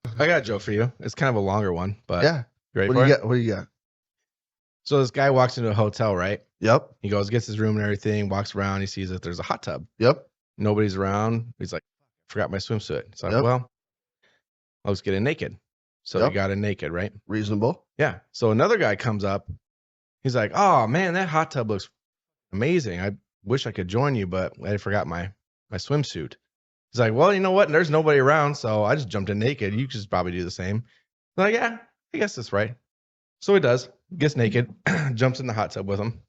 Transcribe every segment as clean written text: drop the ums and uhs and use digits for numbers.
I got a joke for you. It's kind of a longer one, but Yeah. you ready What for do you it? got? What do you got? So this guy walks into a hotel, right? Yep. He goes, gets his room and everything, walks around. He sees that there's a hot tub. Yep. Nobody's around. He's like, forgot my swimsuit. He's like, Yep. well, I'll just get in naked. So he Yep. got in naked, right? Reasonable. Yeah. So another guy comes up. He's like, oh, man, that hot tub looks amazing. I wish I could join you, but I forgot my swimsuit. He's like, well, you know what? There's nobody around, so I just jumped in naked. You could probably do the same. I'm like, yeah, I guess that's right. So he does. Gets naked, jumps in the hot tub with him.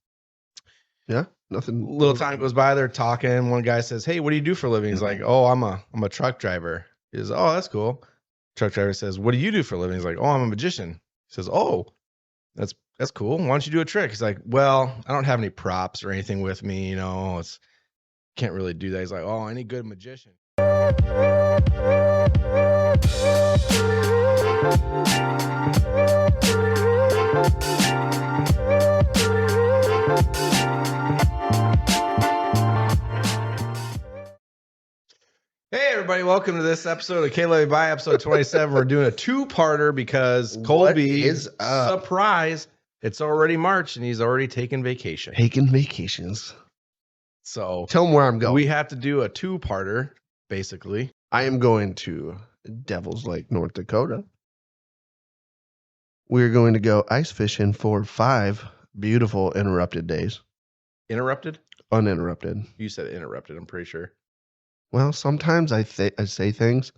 Yeah. Nothing. Little time goes by. They're talking. One guy says, hey, what do you do for a living? He's like, oh, I'm a truck driver. He says, oh, that's cool. Truck driver says, what do you do for a living? He's like, oh, I'm a magician. He says, oh, that's cool. Why don't you do a trick? He's like, well, I don't have any props or anything with me. You know, can't really do that. He's like, oh, any good magician. Hey, everybody. Welcome to this episode of kloveyoubye, episode 27. We're doing a two-parter because Colby is up? Surprise. It's already March, and he's already taken vacation. Taking vacations. So Tell him where I'm going. we have to do a two-parter, basically. I am going to Devil's Lake, North Dakota. We're going to go ice fishing for 5 beautiful interrupted days. Interrupted? Uninterrupted. You said interrupted, I'm pretty sure. Well, sometimes I say things,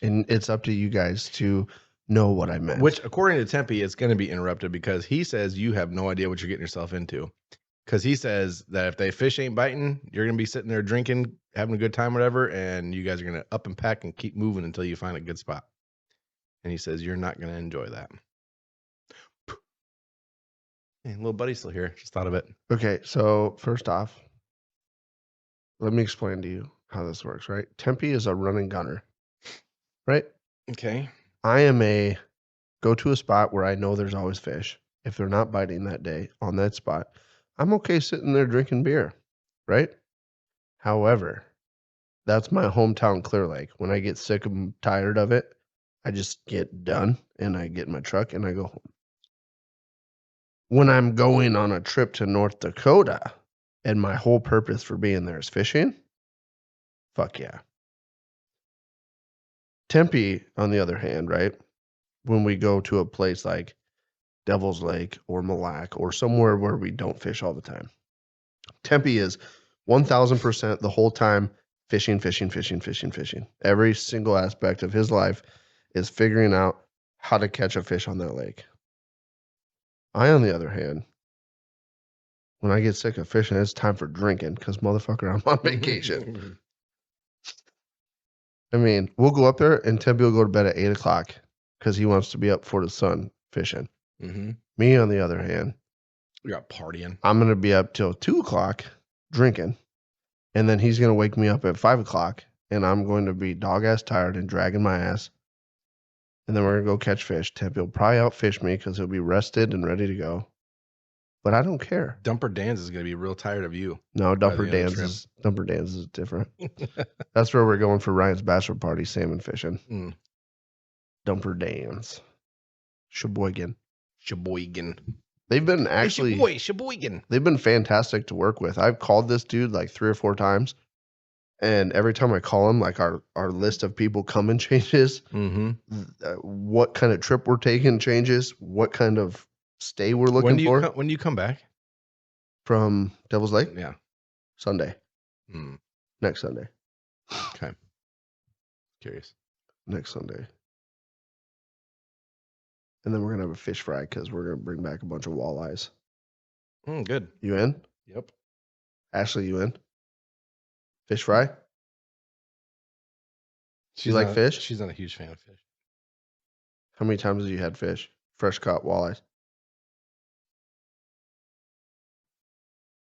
and it's up to you guys to know what I meant. Which, according to Tempe, it's going to be interrupted because he says you have no idea what you're getting yourself into. Because he says that if the fish ain't biting, you're going to be sitting there drinking, having a good time, whatever, and you guys are going to up and pack and keep moving until you find a good spot. And he says you're not going to enjoy that. Hey, little buddy's still here. Just thought of it. Okay, so first off, let me explain to you how this works, right? Tempe is a running gunner, right? Okay. I am a go to a spot where I know there's always fish. If they're not biting that day on that spot, I'm okay sitting there drinking beer, right? However, that's my hometown Clear Lake. When I get sick and tired of it, I just get done and I get in my truck and I go home. When I'm going on a trip to North Dakota and my whole purpose for being there is fishing, fuck yeah. Tempe, on the other hand, right? When we go to a place like Devil's Lake or Mille Lacs or somewhere where we don't fish all the time, Tempe is 1000% the whole time fishing. Every single aspect of his life is figuring out how to catch a fish on that lake. I, on the other hand, when I get sick of fishing, it's time for drinking because, motherfucker, I'm on vacation. I mean, we'll go up there and Tempe will go to bed at 8 o'clock because he wants to be up before the sun fishing. Mm-hmm. Me, on the other hand, We got partying. I'm going to be up till 2 o'clock drinking. And then he's going to wake me up at 5 o'clock and I'm going to be dog-ass tired and dragging my ass. And then we're going to go catch fish. Tempe will probably outfish me because he'll be rested and ready to go. But I don't care. Dumper Dan's is going to be real tired of you. No, the Dumper end of the Dan's is different. That's where we're going for Ryan's bachelor party, salmon fishing. Mm. Dumper Dan's. Sheboygan. They've been actually... Hey, Sheboygan. They've been fantastic to work with. I've called this dude like 3 or 4 times. And every time I call him, like our list of people coming changes. Mm-hmm. What kind of trip we're taking changes. What kind of stay we're looking for. When do you come back? From Devil's Lake? Yeah. Sunday. Mm. Next Sunday. Okay. Curious. Next Sunday. And then we're going to have a fish fry because we're going to bring back a bunch of walleyes. Good. You in? Yep. Ashley, you in? Fish fry? She's like fish? She's not a huge fan of fish. How many times have you had fish? Fresh caught walleyes?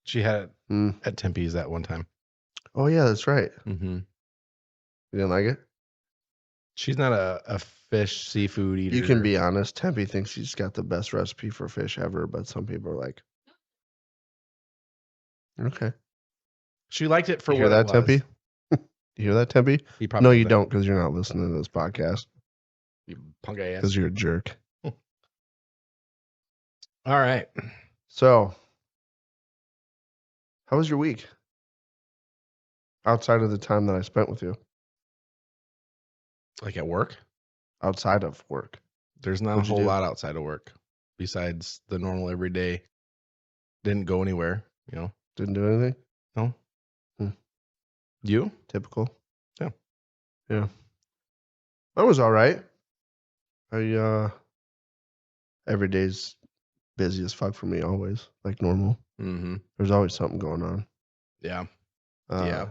She had it at Tempe's that one time. Oh, yeah, that's right. Mm-hmm. You didn't like it? She's not a fish, seafood eater. You can be honest. Tempe thinks she's got the best recipe for fish ever, but some people are like, okay. She liked it for you what hear it that, was. Tempe? You hear that, Tempe? No, you don't because you're not listening to this podcast. You punk ass. Because you're a jerk. All right. So, how was your week? Outside of the time that I spent with you. Like at work? Outside of work. There's not What'd a you whole do? lot outside of work besides the normal everyday. Didn't go anywhere, you know. Didn't do anything? No. Hmm. You? Typical. Yeah. Yeah. That was all right. Every day's busy as fuck for me always, like normal. Mm-hmm. There's always something going on. Yeah. Yeah.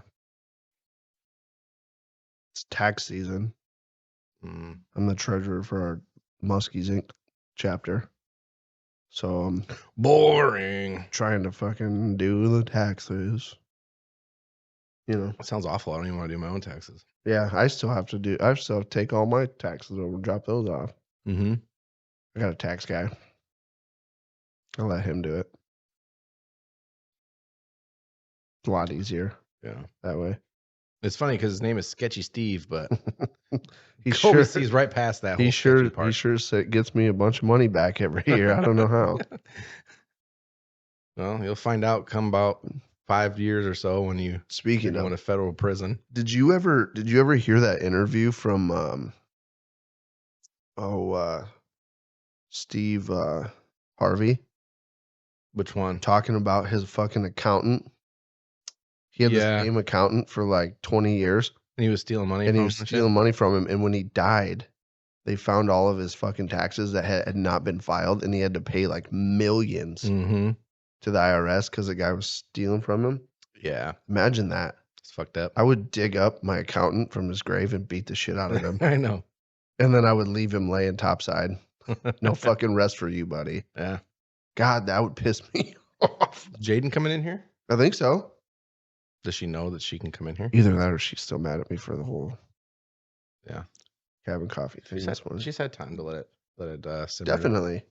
It's tax season. Mm. I'm the treasurer for our Muskies Inc. chapter. So I'm Boring. trying to fucking do the taxes. You know. That sounds awful. I don't even want to do my own taxes. Yeah, I still have to take all my taxes over and drop those off. Mm-hmm. I got a tax guy. I'll let him do it. It's a lot easier. Yeah. That way. It's funny because his name is Sketchy Steve, but he Colby sure sees right past that whole he sketchy sure part. gets me a bunch of money back every year. I don't know how. Well, you'll find out come about 5 years or so when you Speaking go of, into federal prison. did you ever hear that interview from Steve Harvey Which one? talking about his fucking accountant? He had Yeah. the same accountant for like 20 years. And he was stealing money And from he was stealing money from him. And when he died, they found all of his fucking taxes that had not been filed. And he had to pay like millions Mm-hmm. to the IRS because the guy was stealing from him. Yeah. Imagine that. It's fucked up. I would dig up my accountant from his grave and beat the shit out of him. I know. And then I would leave him laying topside. No fucking rest for you, buddy. Yeah. God, that would piss me off. Jaden coming in here? I think so. Does she know that she can come in here? Either that or she's still mad at me for the whole cabin coffee thing. She's had time to let it simmer. Definitely.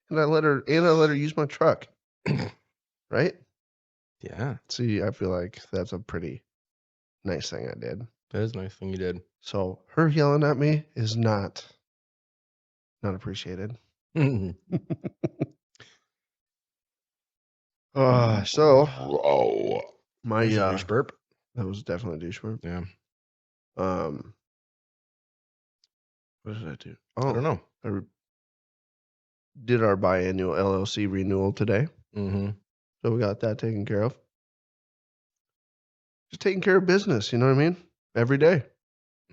And I let her use my truck. Right? Yeah. See, I feel like that's a pretty nice thing I did. That is a nice thing you did. So her yelling at me is not appreciated. So my douche burp. that was definitely a douche burp. Yeah. What did I do? I don't know. I did our biannual LLC renewal today. Mm-hmm. So we got that taken care of. Just taking care of business, you know what I mean? Every day.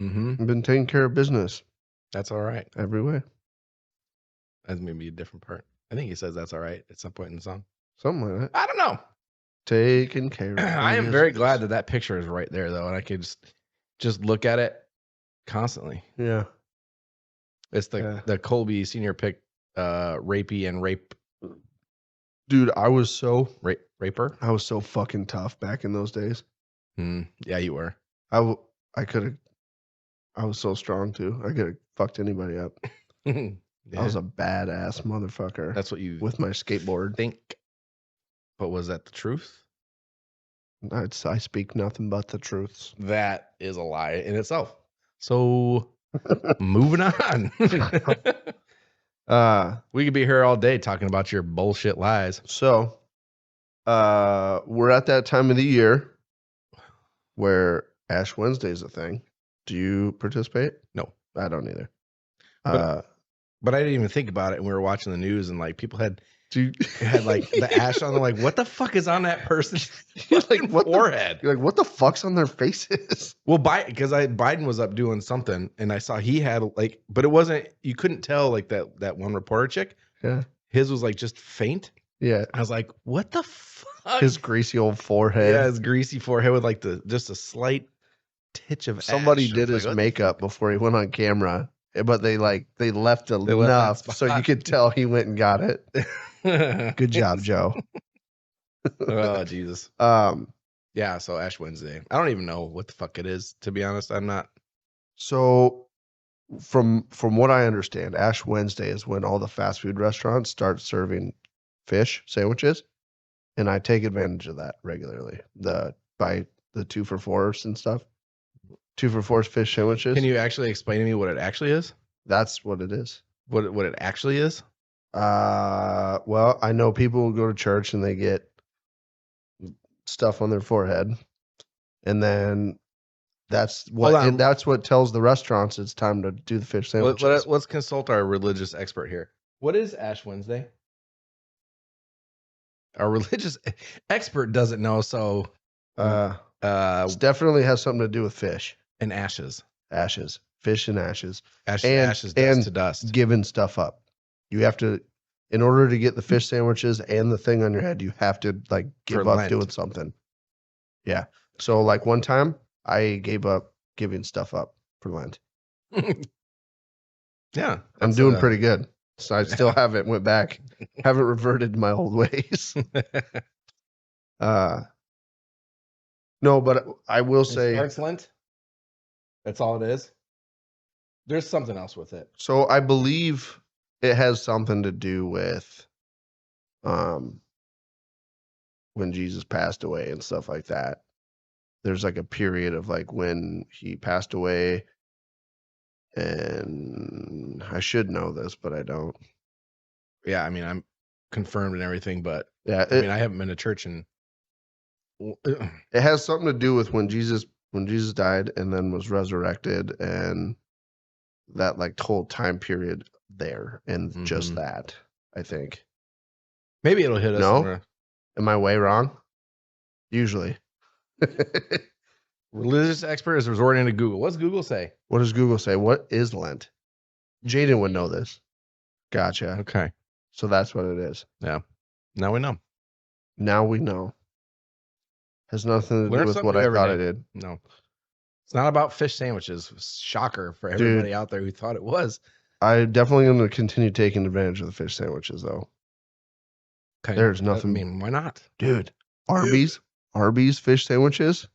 Mm-hmm. I've been taking care of business. That's all right. Every way. That's maybe a different part. I think he says that's all right at some point in the song. Something like that. I don't know. Taking care of I am business. very glad that picture is right there, though, and I could just look at it constantly. Yeah. It's the Colby senior pick, rapey and rape. Dude, I was so raper. I was so fucking tough back in those days. Yeah, you were. I was so strong too. I could have fucked anybody up. Yeah. I was a badass motherfucker. That's what you with my skateboard. think. But was that the truth? I speak nothing but the truths. That is a lie in itself. So moving on. We could be here all day talking about your bullshit lies. So we're at that time of the year where Ash Wednesday is a thing. Do you participate? No. I don't either. But I didn't even think about it. And we were watching the news and like people had like the ash on. They're like, what the fuck is on that person's like forehead? You're like, what the fuck's on their faces? Well, because Biden was up doing something and I saw he had like, but it wasn't, you couldn't tell like that one reporter chick. Yeah. His was like just faint. Yeah. I was like, what the fuck? His greasy old forehead. Yeah, his greasy forehead with like just a slight titch of somebody ash. did his makeup before he went on camera, but they left enough so you could tell he went and got it. Good job, Joe. Oh, Jesus. Yeah, so Ash Wednesday. I don't even know what the fuck it is, to be honest. I'm not. So from what I understand, Ash Wednesday is when all the fast food restaurants start serving fish sandwiches, and I take advantage of that regularly. By the 2 for $4s and stuff. 2 for $4s fish sandwiches. Can you actually explain to me what it actually is? That's what it is. What it actually is? Well, I know people who go to church and they get stuff on their forehead, and then that's what tells the restaurants it's time to do the fish sandwiches. Let's consult our religious expert here. What is Ash Wednesday? Our religious expert doesn't know, so it definitely has something to do with fish and ashes, fish and ashes, ashes, dust to dust, giving stuff up. You have to, in order to get the fish sandwiches and the thing on your head, you have to like give up Lent. Doing something. Yeah. So like one time I gave up giving stuff up for Lent. Yeah. I'm doing pretty good. So I still haven't went back, haven't reverted to my old ways. No, but I will say starts Lent. That's all it is. There's something else with it. So I believe it has something to do with when Jesus passed away and stuff like that. There's like a period of like when he passed away, and I should know this, but I don't. Yeah, I mean, I'm confirmed and everything, but yeah, I mean, I haven't been to church in. It has something to do with when Jesus died and then was resurrected, and that like whole time period there, and just that, I think. Maybe it'll hit us. No, am I way wrong? Usually. Religious expert is resorting to Google. What's Google say? What does Google say? What is Lent? Jaden would know this. Gotcha. Okay. So that's what it is. Yeah. Now we know. Now we know. Has nothing to do with what I thought it did. No. It's not about fish sandwiches. Shocker for everybody out there who thought it was. I'm definitely going to continue taking advantage of the fish sandwiches, though. Okay. There's nothing. I mean, why not? Dude, Arby's fish sandwiches.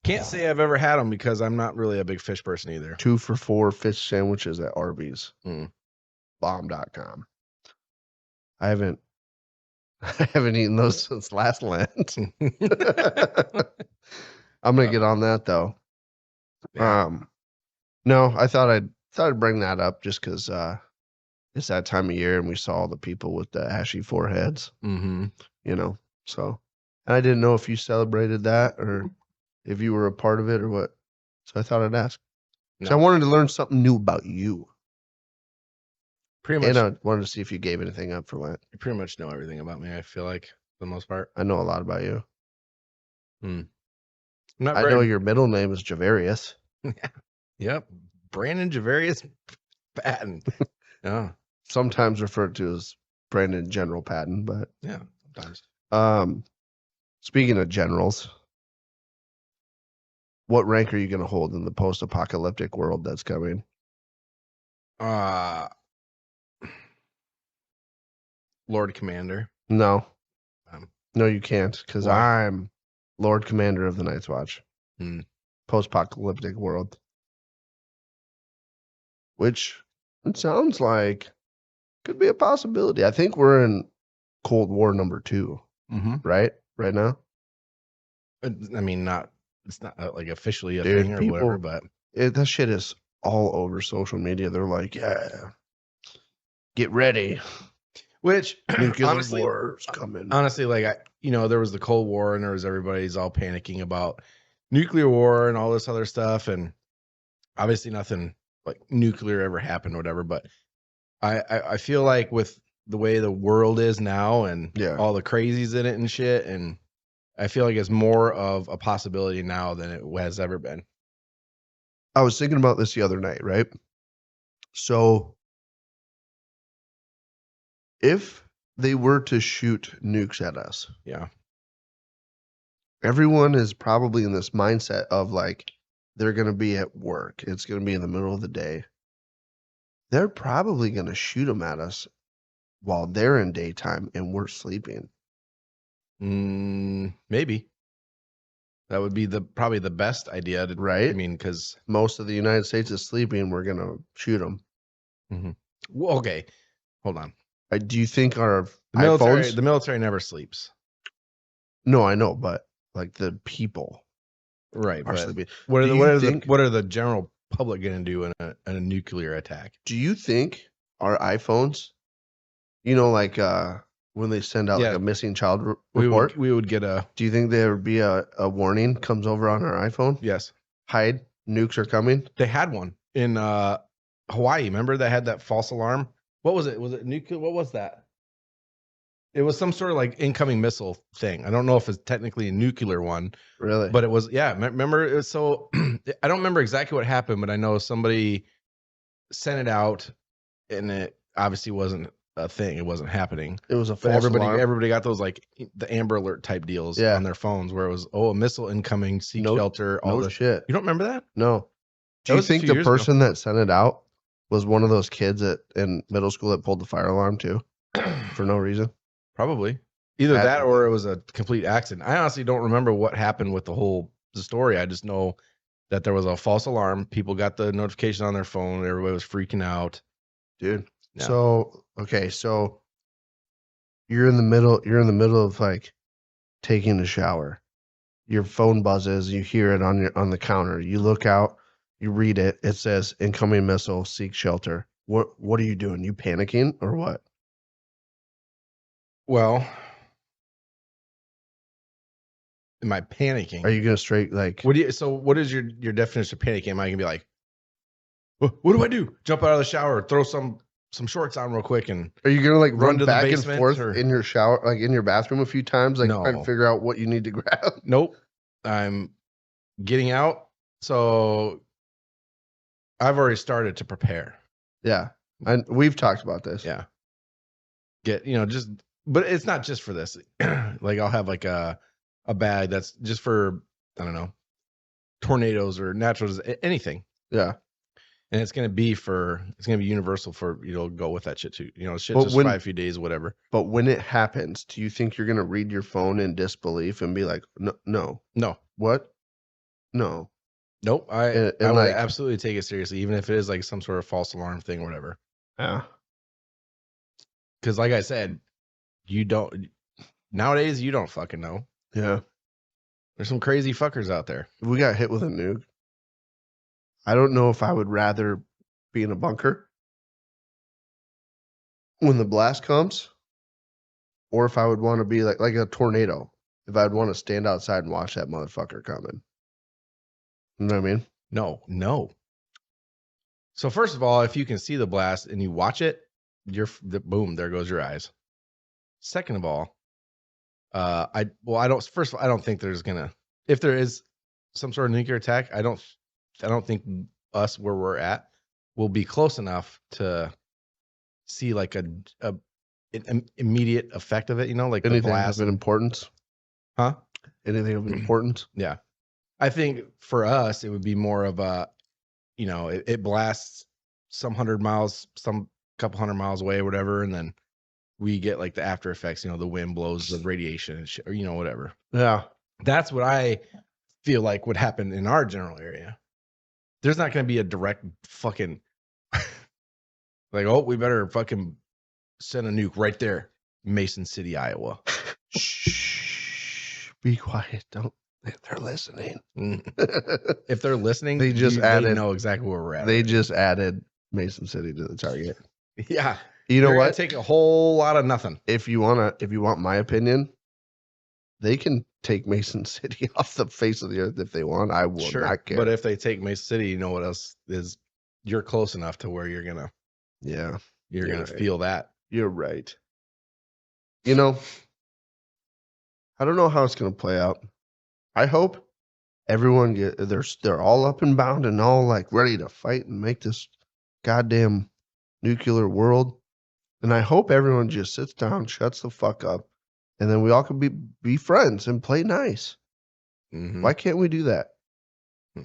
Can't say I've ever had them because I'm not really a big fish person either. 2 for $4 fish sandwiches at Arby's. Bomb.com. I haven't eaten those since last Lent. I'm gonna get on that though. Yeah. No, I thought I'd bring that up just because it's that time of year and we saw the people with the ashy foreheads. You know, so, and I didn't know if you celebrated that or if you were a part of it or what. So I thought I'd ask. No. So I wanted to learn something new about you. Pretty much. And I wanted to see if you gave anything up for Lent. You pretty much know everything about me, I feel like, for the most part. I know a lot about you. I know your middle name is Javarius. Yep. Brandon Javarius Patton. Yeah. Sometimes referred to as Brandon General Patton, but yeah, sometimes. Speaking of generals, what rank are you going to hold in the post-apocalyptic world that's coming? Lord Commander. No. No, you can't, because I'm Lord Commander of the Night's Watch. Post-apocalyptic world. Which it sounds like could be a possibility. I think we're in Cold War number 2, right? Right now? I mean, it's not like officially a thing or whatever, but that shit is all over social media. They're like, yeah, get ready. Which nuclear war is coming. Honestly, like there was the Cold War and there was everybody's all panicking about nuclear war and all this other stuff, and obviously nothing like nuclear ever happened or whatever. But I feel like with the way the world is now and all the crazies in it and shit, and I feel like it's more of a possibility now than it has ever been. I was thinking about this the other night, right? So if they were to shoot nukes at us, everyone is probably in this mindset of like, they're going to be at work. It's going to be in the middle of the day. They're probably going to shoot them at us while they're in daytime and we're sleeping. Maybe. That would be probably the best idea, right? I mean, because most of the United States is sleeping. We're going to shoot them. Well, okay. Hold on. Do you think the military never sleeps? No, I know, but like the people, right? Are sleeping. What are the general public going to do in a nuclear attack? Do you think our iPhones, you know, like when they send out like a missing child report, we would get a. Do you think there would be a warning comes over on our iPhone? Yes. Hide, nukes are coming. They had one in Hawaii. Remember they had that false alarm? What was it? Was it nuclear? What was that? It was some sort of like incoming missile thing. I don't know if it's technically a nuclear one. Really? But it was, yeah. Remember, it was so I don't remember exactly what happened, but I know somebody sent it out, and it obviously wasn't a thing. It wasn't happening. It was a false alarm. Everybody got those like the Amber Alert type deals on their phones where it was, a missile incoming, seek shelter. All the shit. You don't remember that? No. Do you think the person that sent it out was one of those kids in middle school that pulled the fire alarm too, for no reason? Probably. Either that or it was a complete accident. I honestly don't remember what happened with the story. I just know that there was a false alarm. People got the notification on their phone. Everybody was freaking out. Dude. Yeah. So, okay. So you're in the middle of like taking a shower. Your phone buzzes. You hear it on the counter. You look out, you read it. It says incoming missile, seek shelter. What are you doing? You panicking or what? Well, am I panicking? Are you gonna straight like? What is your definition of panicking? Am I gonna be like, what do I do? Jump out of the shower, throw some shorts on real quick, and are you gonna like run to back the and forth in your shower, like in your bathroom a few times, like trying to figure out what you need to grab? Nope. I'm getting out, so I've already started to prepare. Yeah, and we've talked about this. Yeah. But it's not just for this. Like I'll have like a bag that's just for, I don't know, tornadoes or natural, anything. Yeah. And it's going to be universal for, go with that shit too. Shit just survive a few days, whatever. But when it happens, do you think you're going to read your phone in disbelief and be like, no. What? No. Nope. I would absolutely take it seriously, even if it is like some sort of false alarm thing or whatever. Yeah. Because like I said, nowadays you don't fucking know. Yeah. There's some crazy fuckers out there. If we got hit with a nuke, I don't know if I would rather be in a bunker when the blast comes, or if I would want to be like a tornado, if I'd want to stand outside and watch that motherfucker coming. You know what I mean? No. So first of all, if you can see the blast and you watch it, boom, there goes your eyes. Second of all, I don't think there's if there is some sort of nuclear attack, I don't think us where we're at will be close enough to see like an immediate effect of it, like anything the blast of importance. Huh? Anything of importance? Yeah. I think for us it would be more of a, it blasts some couple hundred miles away or whatever, and then we get like the after effects, the wind blows, the radiation and shit, or whatever. Yeah. That's what I feel like would happen in our general area. There's not going to be a direct fucking like, we better fucking send a nuke right there, Mason City, Iowa. Shh, be quiet. Don't. They're listening. If they're listening, they know exactly where we're at. They just added Mason City to the target. Yeah. You know what? Take a whole lot of nothing. If you want my opinion, they can take Mason City off the face of the earth if they want. I will not care. But if they take Mason City, you know what else is? You're close enough to where you're gonna feel that. You're right. I don't know how it's gonna play out. I hope everyone they're all up and bound and all like ready to fight and make this goddamn nuclear world. And I hope everyone just sits down, shuts the fuck up, and then we all can be friends and play nice. Mm-hmm. Why can't we do that? You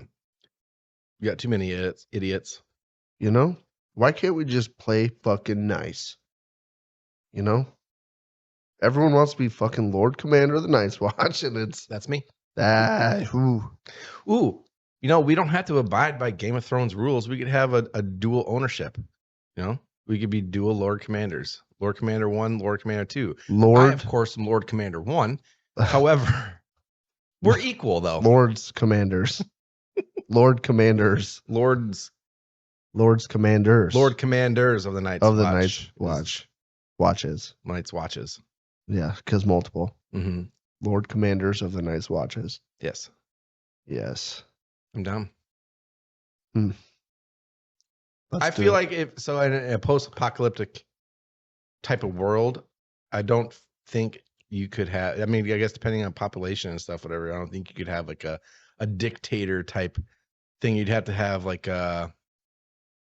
got too many idiots. Why can't we just play fucking nice? Everyone wants to be fucking Lord Commander of the Night's Watch, and that's me. Ooh. We don't have to abide by Game of Thrones rules. We could have a dual ownership. We could be dual Lord Commanders. Lord Commander 1, Lord Commander 2. I, of course, am Lord Commander 1. However, we're equal, though. Lords Commanders. Lord Commanders. Lords Commanders. Lord Commanders of the Night's of the Watch. Watches. Night's Watches. Yeah, because multiple. Mm-hmm. Lord Commanders of the Night's Watches. Yes. Yes. I'm down. I feel like in a post-apocalyptic type of world, I don't think you could have. I mean, I guess depending on population and stuff, whatever. I don't think you could have like a dictator type thing. You'd have to have like a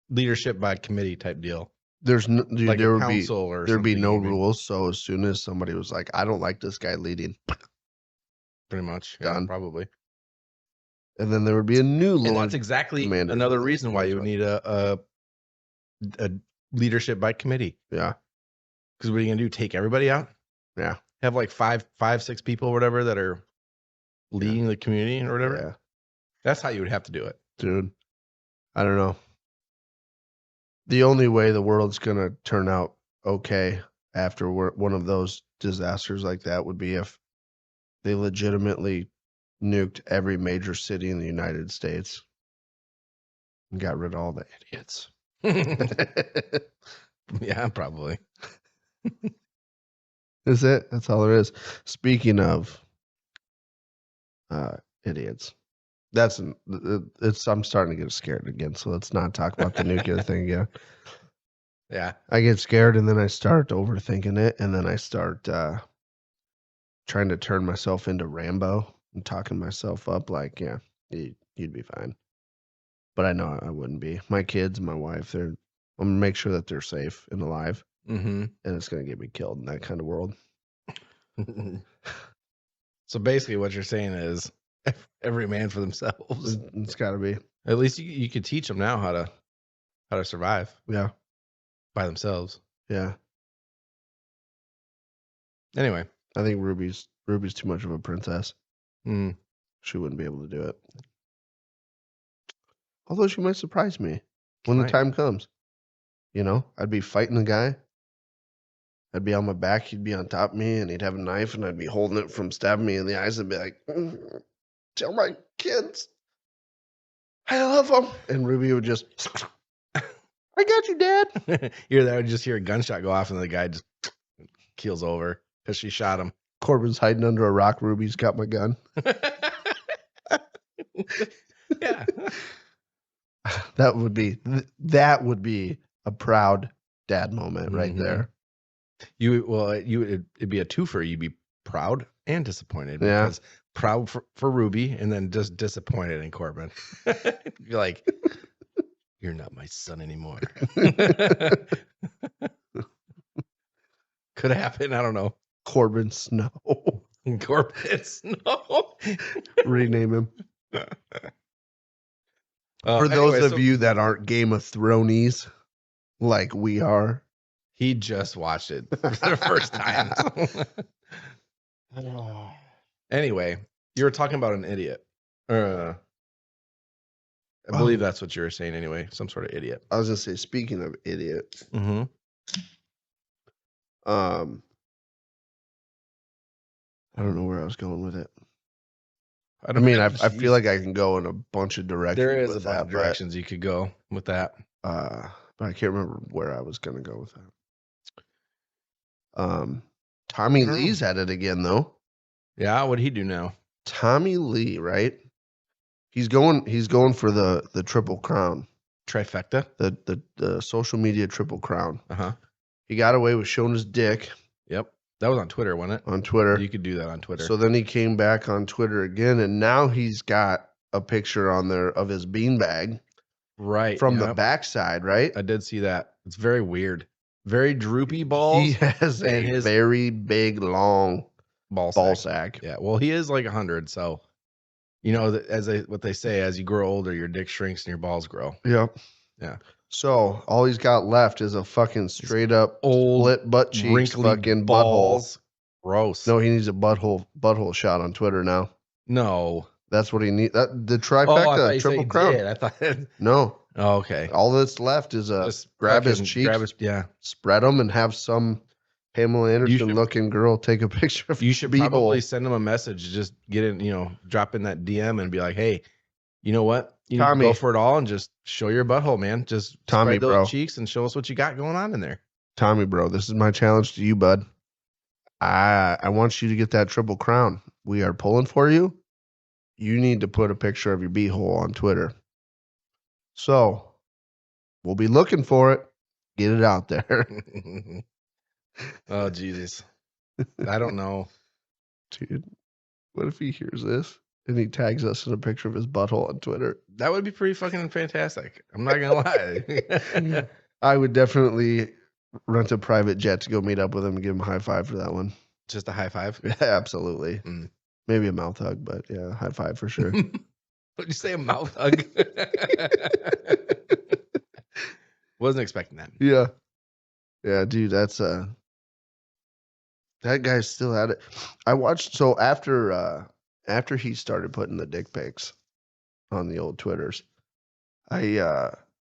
leadership by committee type deal. There's no, dude, like there a would be council or there'd be something, no you mean? rules. So as soon as somebody was like, I don't like this guy leading, Pretty much, yeah, Done. probably. and then there would be a new And Lord. that's exactly Commander. another reason why you would need a leadership by committee. Yeah. Because what are you gonna do? Take everybody out? Yeah. Have like 6 people or whatever that are leading the community or whatever. Yeah. That's how you would have to do it. Dude, I don't know. The only way the world's gonna turn out okay after one of those disasters like that would be if they legitimately nuked every major city in the United States and got rid of all the idiots. Yeah, probably. Is it? That's all there is. Speaking of idiots, I'm starting to get scared again. So let's not talk about the nuclear thing again. Yeah. I get scared and then I start overthinking it, and then I start trying to turn myself into Rambo and talking myself up like, yeah, you'd be fine. But I know I wouldn't be. My kids, my wife, I'm gonna make sure that they're safe and alive, Mm-hmm. and it's gonna get me killed in that kind of world. So basically, what you're saying is every man for themselves. It's got to be. At least you could teach them now how to survive. Yeah. By themselves. Yeah. Anyway, I think Ruby's too much of a princess. Mm. She wouldn't be able to do it. Although she might surprise me when the Might. time comes. You know, I'd be fighting the guy. I'd be on my back. He'd be on top of me, and he'd have a knife, and I'd be holding it from stabbing me in the eyes and be like, tell my kids I love them. And Ruby would just, I got you, Dad. I would just hear a gunshot go off, and the guy just keels over because she shot him. Corbin's hiding under a rock. Ruby's got my gun. Yeah. That would be a proud dad moment right there. It'd be a twofer. You'd be proud and disappointed. Yeah. Because proud for Ruby, and then just disappointed in Corbin. You're like, you're not my son anymore. Could happen. I don't know. Corbin Snow. Corbin Snow. Rename him. For those of you that aren't Game of Thrones like we are. He just watched it for the first time. Anyway, you were talking about an idiot. I believe that's what you were saying anyway. Some sort of idiot. I was going to say, speaking of idiot. Mm-hmm. I don't know where I was going with it. I feel like I can go in a bunch of directions. There is a bunch of directions you could go with that. But I can't remember where I was going to go with that. Tommy Lee's at it again, though. Yeah, what'd he do now? Tommy Lee, right? He's going for the Triple Crown. Trifecta? The social media Triple Crown. Uh-huh. He got away with showing his dick. Yep. That was on Twitter, wasn't it? On Twitter. You could do that on Twitter. So then he came back on Twitter again, and now he's got a picture on there of his beanbag. Right. From the backside, right? I did see that. It's very weird. Very droopy balls. He has his very big, long ball sack. Yeah. Well, he is like 100, so what they say, as you grow older, your dick shrinks and your balls grow. Yep. Yeah. So all he's got left is a fucking straight up old split butt cheeks, fucking balls. Butthole. Gross. No, he needs a butthole shot on Twitter now. No. That's what he needs. The trifecta, Triple Crown. I thought. No. Oh, okay. All that's left is just grab his cheeks, spread them, and have some Pamela Anderson looking girl take a picture of. You should probably send him a message. Just get in, drop in that DM and be like, hey, you know what? You need to Tommy. go for it all and just show your butthole, man. Just Tommy, spread those bro. cheeks and show us what you got going on in there. Tommy, bro, this is my challenge to you, bud. I want you to get that triple crown. We are pulling for you. You need to put a picture of your beehole on Twitter. So we'll be looking for it. Get it out there. Oh, Jesus. I don't know. Dude, what if he hears this and he tags us in a picture of his butthole on Twitter? That would be pretty fucking fantastic. I'm not going to lie. I would definitely rent a private jet to go meet up with him and give him a high five for that one. Just a high five? Yeah, absolutely. Mm. Maybe a mouth hug, but yeah, high five for sure. What'd you say, a mouth hug? Wasn't expecting that. Yeah. Yeah, dude, that's that guy's still at it. I watched so after he started putting the dick pics on the old Twitters, I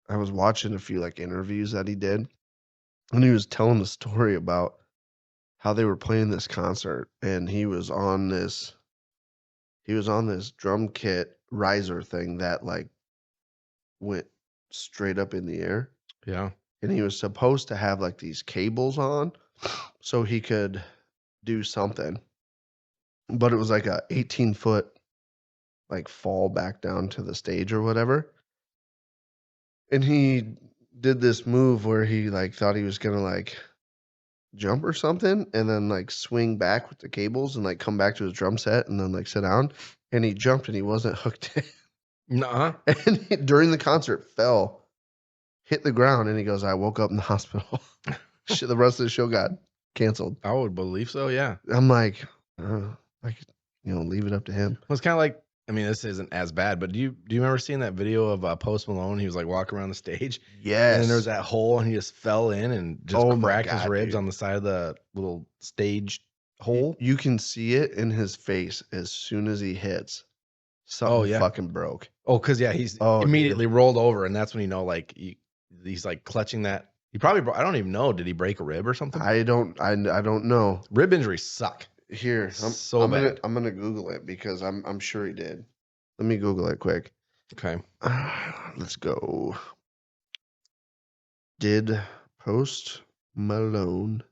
was watching a few like interviews that he did, and he was telling the story about how they were playing this concert, and he was on this drum kit riser thing that like went straight up in the air. Yeah. And he was supposed to have like these cables on so he could do something. But it was like a 18-foot like fall back down to the stage or whatever. And he did this move where he like thought he was gonna like jump or something and then like swing back with the cables and like come back to his drum set and then like sit down. And he jumped and he wasn't hooked in. Nuh-uh. And during the concert fell, hit the ground, and he goes, I woke up in the hospital. Shit, the rest of the show got canceled. I would believe so, yeah. I'm like, leave it up to him. Well, it's kind of like, I mean, this isn't as bad, but do you remember seeing that video of Post Malone? He was like walking around the stage. Yes. And then there was that hole, and he just fell in and just cracked his ribs dude. on the side of the little stage hole. You can see it in his face as soon as he hits. Something fucking broke. Oh, because, yeah, he's immediately rolled over, and that's when you know, like, he's like clutching that. He probably, I don't even know. Did he break a rib or something? I don't know. Rib injuries suck. Here, I'm gonna Google it because I'm sure he did. Let me Google it quick. Okay. Let's go. Did Post Malone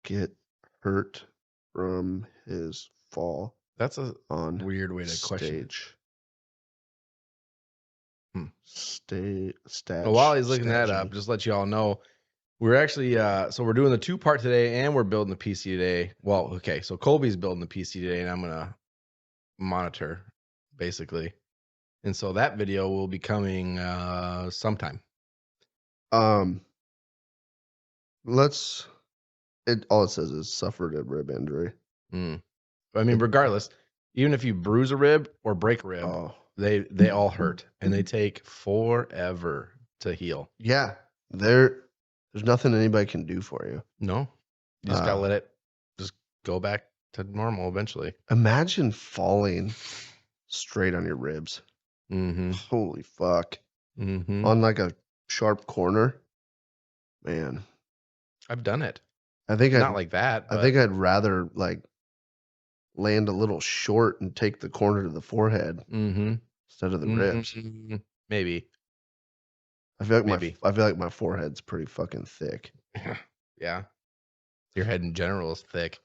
get hurt from his fall? That's a on weird way to stage. question. Well, while he's looking that up, just let you all know, we're actually so we're doing the 2-part today, and we're building the PC today. Well, okay, so Colby's building the PC today, and I'm gonna monitor basically, and so that video will be coming sometime. All it says is suffered a rib injury. I mean, regardless, even if you bruise a rib or break a rib, they all hurt, and they take forever to heal. Yeah, there's nothing anybody can do for you. No, you just gotta let it just go back to normal eventually. Imagine falling straight on your ribs. Holy fuck! On like a sharp corner, man. I've done it. I think not like that. I think I'd rather like land a little short and take the corner to the forehead instead of the ribs. Maybe. I feel like my forehead's pretty fucking thick. Yeah. Your head in general is thick.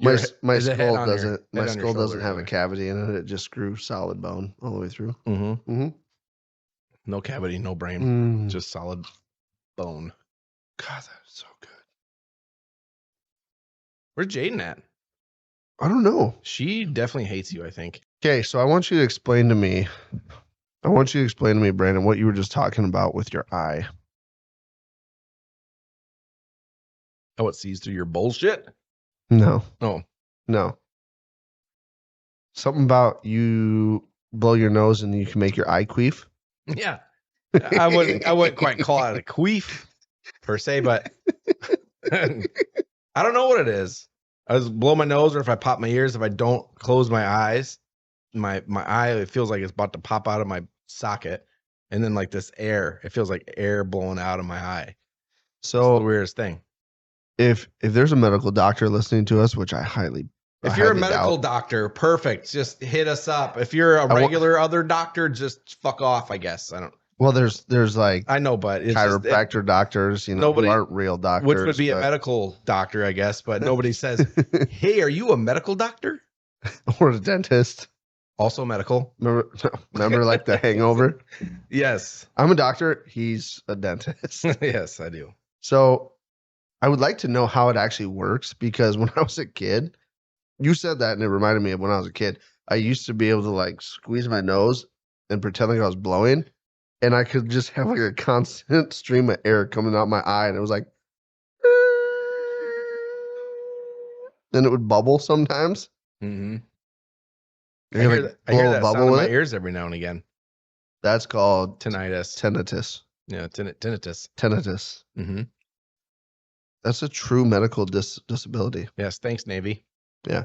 my skull doesn't have a cavity in it. It just screws solid bone all the way through. No cavity, no brain, just solid bone. God, that's so good. Where's Jaden at? I don't know. She definitely hates you, I think. Okay, so I want you to explain to me, Brandon, what you were just talking about with your eye. Oh, it sees through your bullshit? No. Oh. No. Something about you blow your nose and you can make your eye queef? Yeah. I wouldn't quite call it a queef per se, but I don't know what it is. I just blow my nose, or if I pop my ears, if I don't close my eyes, my eye, it feels like it's about to pop out of my socket. And then like this air, it feels like air blowing out of my eye. So it's the weirdest thing. If there's a medical doctor listening to us, which I highly If you're a medical doctor, perfect. Just hit us up. If you're a regular other doctor, just fuck off, I guess. I don't. Well, there's like I know, but it's chiropractor doctors, you know, nobody, who aren't real doctors. Which would be a medical doctor, I guess, but nobody says, hey, are you a medical doctor? Or a dentist. Also medical. Remember like The Hangover? Yes. I'm a doctor. He's a dentist. Yes, I do. So I would like to know how it actually works, because when I was a kid, you said that and it reminded me of when I was a kid. I used to be able to like squeeze my nose and pretend like I was blowing, and I could just have like a constant stream of air coming out my eye, and it was like, then it would bubble sometimes. Mm-hmm. I hear that sound in my ears every now and again. That's called tinnitus. Yeah, tinnitus. Tinnitus. Mm-hmm. That's a true medical disability. Yes, thanks, Navy. Yeah.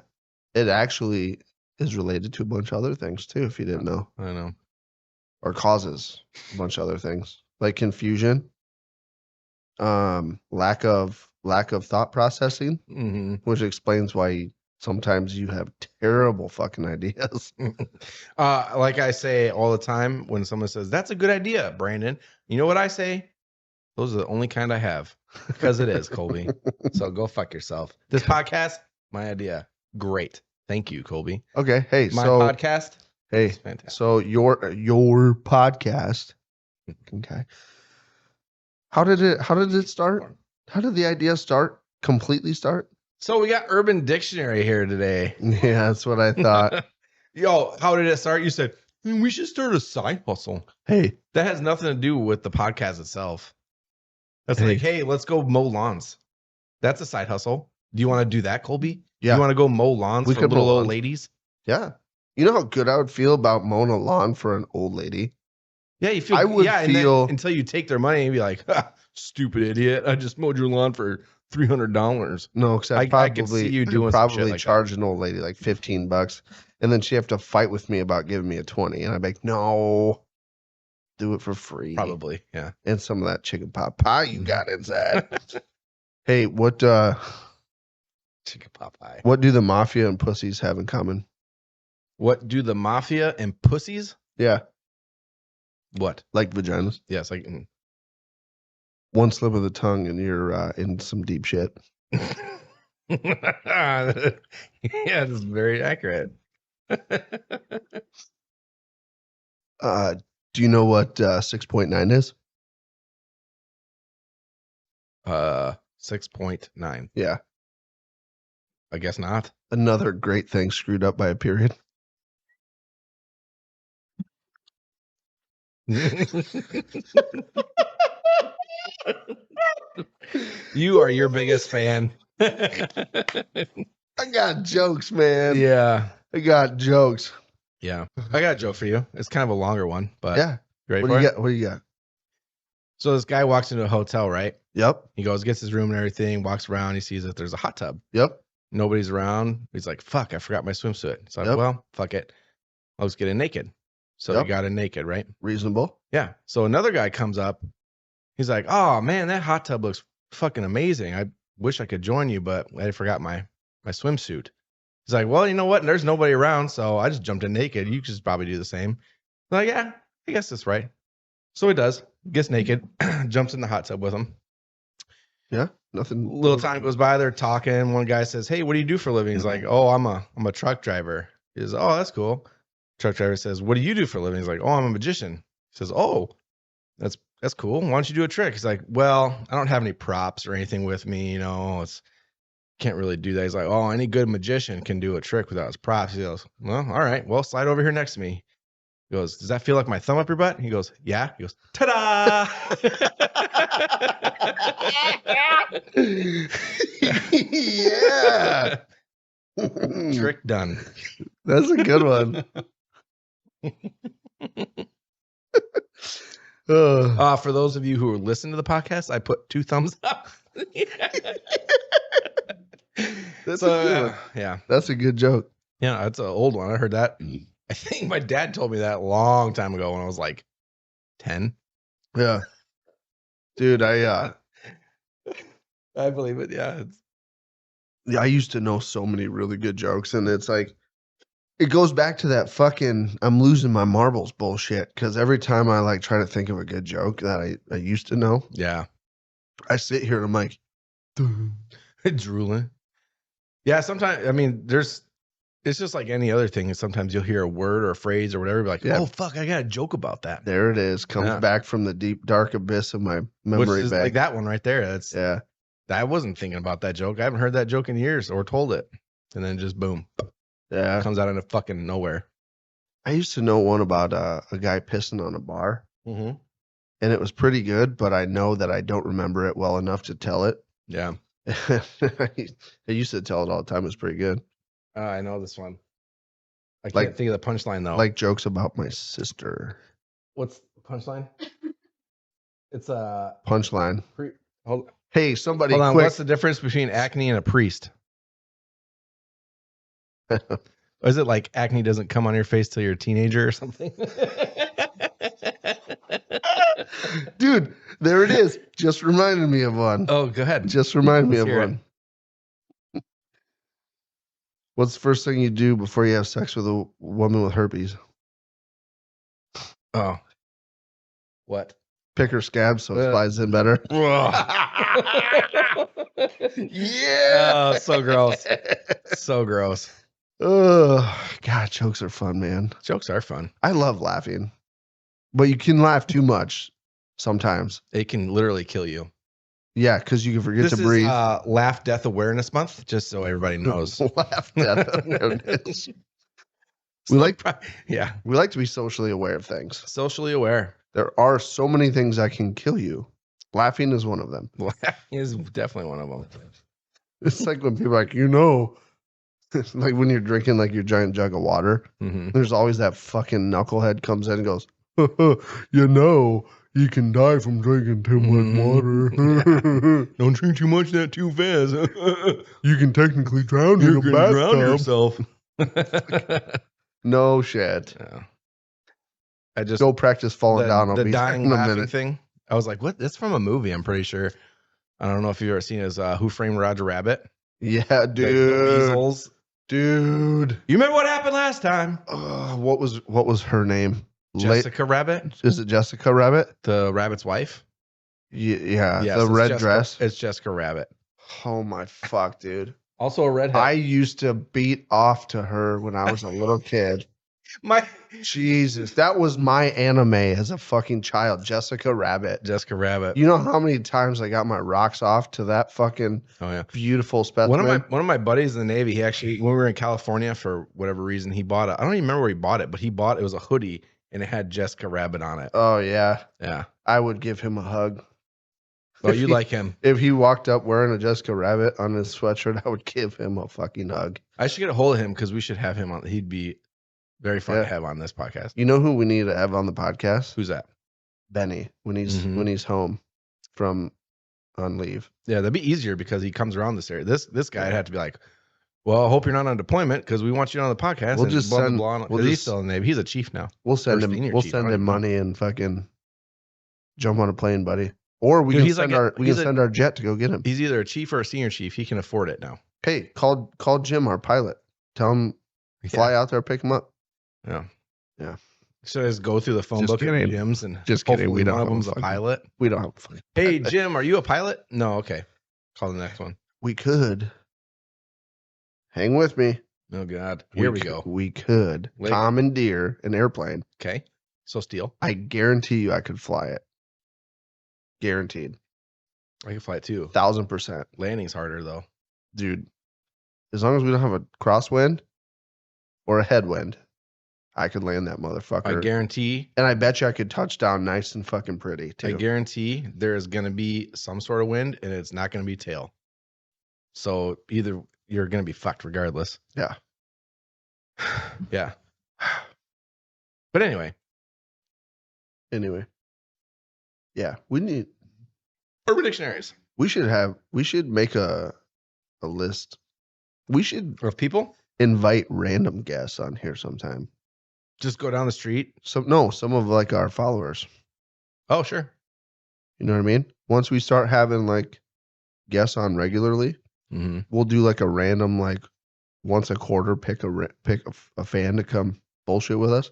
It actually is related to a bunch of other things too, if you didn't know. I know. Or causes a bunch of other things, like confusion, lack of thought processing, mm-hmm. which explains why sometimes you have terrible fucking ideas. Like I say all the time when someone says, that's a good idea, Brandon. You know what I say? Those are the only kind I have. Because it is, Colby. So go fuck yourself. This podcast, my idea. Great. Thank you, Colby. Okay. Hey, my podcast. Hey, so your podcast. Okay. How did it start? How did the idea completely start? So we got Urban Dictionary here today. Yeah, that's what I thought. Yo, how did it start? You said, we should start a side hustle. Hey. That has nothing to do with the podcast itself. That's like, hey, let's go mow lawns. That's a side hustle. Do you want to do that, Colby? Yeah. You want to go mow lawns for little old ladies? Yeah. You know how good I would feel about mowing a lawn for an old lady? Yeah, you feel. I would feel until you take their money and be like, stupid idiot! I just mowed your lawn for $300. No, because I could see you doing probably charge an old lady like $15, and then she have to fight with me about giving me a 20, and I'd be like, no, do it for free. Probably, yeah. And some of that chicken pot pie you got inside. Hey, what? Chicken pot pie. What do the mafia and pussies have in common? What do the mafia and pussies? Yeah. What? Like vaginas? Yes. Like one slip of the tongue and you're in some deep shit. Yeah, that's very accurate. Do you know what 6.9 is? 6.9. Yeah. I guess not. Another great thing screwed up by a period. You are your biggest fan. I got jokes, man. Yeah. I got jokes. Yeah. I got a joke for you. It's kind of a longer one, but yeah. You ready what for do you it? got? What do you got? So this guy walks into a hotel, right? Yep. He goes, gets his room and everything, walks around, he sees that there's a hot tub. Yep. Nobody's around. He's like, fuck, I forgot my swimsuit. So Yep. well, fuck it. I'll just get in naked. So he got in naked, right? Reasonable. Yeah. So another guy comes up. He's like, oh man, that hot tub looks fucking amazing. I wish I could join you, but I forgot my swimsuit. He's like, well, you know what? There's nobody around, so I just jumped in naked. You could probably do the same. I'm like, yeah, I guess that's right. So he does. Gets naked, jumps in the hot tub with him. Yeah, nothing. Little time goes by, they're talking. One guy says, hey, what do you do for a living? He's like, oh, I'm a truck driver. He says, oh, that's cool. Truck driver says, what do you do for a living? He's like, oh, I'm a magician. He says, oh, that's cool. Why don't you do a trick? He's like, well, I don't have any props or anything with me. You know, can't really do that. He's like, oh, any good magician can do a trick without his props. He goes, well, all right. Well, slide over here next to me. He goes, does that feel like my thumb up your butt? He goes, yeah. He goes, ta-da! Yeah. Trick done. That's a good one. For those of you who are listening to the podcast, I put 2 thumbs up. That's a good one. Yeah. That's a good joke. Yeah, that's an old one. I heard that. I think my dad told me that a long time ago when I was like 10. Yeah. Dude, I believe it. Yeah. I used to know so many really good jokes, and it's like it goes back to that fucking I'm losing my marbles bullshit. Because every time I like try to think of a good joke that I used to know, Yeah. I sit here and I'm like, Drooling. Yeah, sometimes I mean it's just like any other thing. Sometimes you'll hear a word or a phrase or whatever, be like, Yeah. oh fuck, I got a joke about that. there it is. Comes Yeah. back from the deep dark abyss of my Which memory is bank. like that one right there. That's Yeah. I wasn't thinking about that joke. I haven't heard that joke in years or told it. And then just boom. Yeah. Comes out of fucking nowhere. I used to know one about a guy pissing on a bar, Mm-hmm. and it was pretty good, but I know that I don't remember it well enough to tell it. Yeah. I used to tell it all the time. It was pretty good. I know this one. I Like- can't think of the punchline though. Like jokes about my sister. What's the punchline? It's Punchline. hold Hey, somebody on. quick. What's the difference between acne and a priest? Or is it like acne doesn't come on your face till you're a teenager or something? Dude, there it is. Just reminded me of one. Oh, go ahead. Just reminded me Let's of hear it. one. What's the first thing you do before you have sex with a woman with herpes? Oh. What? Pick her scab so it slides in better. Yeah. Oh, so gross. So gross. Oh, God, jokes are fun, man. Jokes are fun. I love laughing, but you can laugh too much sometimes. It can literally kill you. Yeah, because you can forget This to breathe. is Laugh Death Awareness Month, just so everybody knows. Laugh death awareness. Yeah, We like to be socially aware of things. socially aware. There are so many things that can kill you. Laughing is one of them. Laughing is definitely one of them. It's like when people are like, like when you're drinking like your giant jug of water, Mm-hmm. there's always that fucking knucklehead comes in and goes, you can die from drinking too much water. Don't drink too much of that too fast. You can technically drown You're in a gonna drown bathtub. yourself. No shit. Yeah. I just Go practice falling down. I'll the be back dying in a laughing minute. thing. I was like, what? That's from a movie. I'm pretty sure. I don't know if you've ever seen it. As Who Framed Roger Rabbit? Yeah, The dude. weasels. Dude. You remember what happened last time? What was her name? Jessica Rabbit, Is it Jessica Rabbit? the rabbit's wife. Yeah, Yes, the it's red Jessica- dress. It's Jessica Rabbit. Oh my fuck, dude. Also a redhead. I used to beat off to her when I was a little kid. My Jesus, that was my anime as a fucking child. Jessica Rabbit. Jessica Rabbit. You know how many times I got my rocks off to that fucking Oh yeah. beautiful specimen? One of my buddies in the Navy, he actually, when we were in California for whatever reason, he bought I don't even remember where he bought it, but it was a hoodie and it had Jessica Rabbit on it. Oh yeah, Yeah. I would give him a hug. Oh, you like him? If he walked up wearing a Jessica Rabbit on his sweatshirt, I would give him a fucking hug. I should get a hold of him because we should have him on. He'd be very fun Yeah. to have on this podcast. You know who we need to have on the podcast? Who's that? Benny when he's Mhm. when he's home from on leave. Yeah, that'd be easier because he comes around this area. This guy'd have to be like, well, I hope you're not on deployment because we want you on the podcast. We'll and just blah, blah, send- blah. we'll He's just- still in the Navy. He's a chief now. We'll send Or him. senior We'll chief, I send don't him even know. money and fucking jump on a plane, buddy. Or we Dude, can he's send like a- our we he's can a- send our jet to go get him. He's either a chief or a senior chief. He can afford it now. Hey, call Jim, our pilot. Tell him fly out there, pick him up. Yeah. Yeah. So just go through the phone Just book at kidding. Jim's and Just kidding. We hopefully don't one of have a them's a fucking- pilot. We don't have a fucking. Hey, Jim, are you a pilot? No. Okay. Call the next one. We could. Hang with me. Oh God. Here we go. We could Wait. commandeer an airplane. Okay. So steal. I guarantee you I could fly it. Guaranteed. I can fly it too. 1,000%. Landing's harder though. Dude, as long as we don't have a crosswind or a headwind, I could land that motherfucker. I guarantee. And I bet you I could touch down nice and fucking pretty too. I guarantee there is going to be some sort of wind and it's not going to be tail. So either you're going to be fucked regardless. Yeah. Yeah. But anyway, Anyway. Yeah, Urban Dictionaries we should make a list. We should of people invite random guests on here sometime. just go down the street. Some of like our followers. Oh, sure. You know what I mean? Once we start having like guests on regularly, Mm-hmm. We'll do like a random, like once a quarter, pick a fan to come bullshit with us.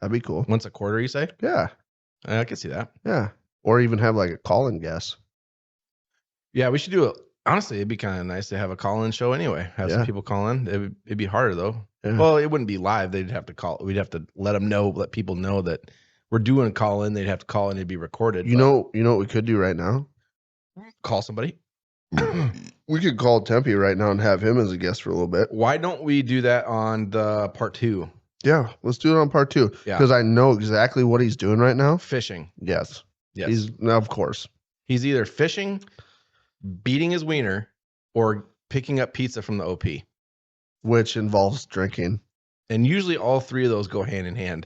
That'd be cool. Once a quarter, you say? Yeah. I can see that. Yeah. Or even have like a call-in guest. Yeah, we should do it. Honestly, it'd be kind of nice to have a call-in show anyway. Have some people call in. It'd be harder though. Yeah. Well, it wouldn't be live. They'd have to call. We'd have to let people know that we're doing a call-in. They'd have to call in. It'd be recorded. You know what we could do right now? Call somebody. We could call Tempe right now and have him as a guest for a little bit. Why don't we do that on the part 2? Yeah, let's do it on part 2. Yeah. Because I know exactly what he's doing right now. Fishing. Yes. Yes. Of course. He's either fishing, beating his wiener, or picking up pizza from the OP. Which involves drinking. And usually all 3 of those go hand in hand.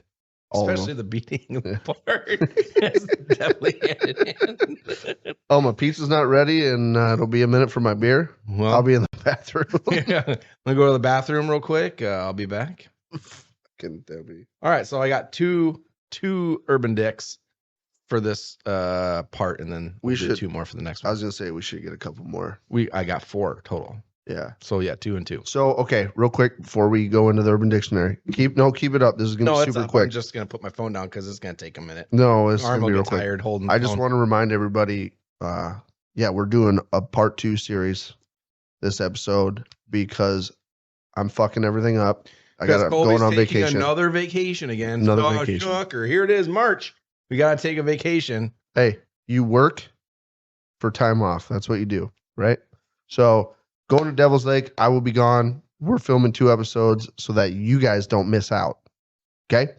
Especially the beating part. It's definitely hand in hand. Oh, my pizza's not ready and it'll be a minute for my beer. Well, I'll be in the bathroom. Yeah. I'm going to go to the bathroom real quick. I'll be back. Fucking Debbie. All right. So I got two urban dicks for this part, and then we should do 2 more for the next one. I was going to say we should get a couple more. I got 4 total. Yeah. So yeah, 2 and 2. So, okay, real quick before we go into the Urban Dictionary. Keep it up. This is going to be super quick. I'm just going to put my phone down because it's going to take a minute. No, it's going Arm to will be real get quick. tired holding I just want to remind everybody, we're doing a part 2 series this episode because I'm fucking everything up. I got going on vacation. Another vacation again. Another vacation. Shocker. Here it is, March. We got to take a vacation. Hey, you work for time off. That's what you do, right? So going to Devil's Lake, I will be gone. We're filming 2 episodes so that you guys don't miss out. Okay?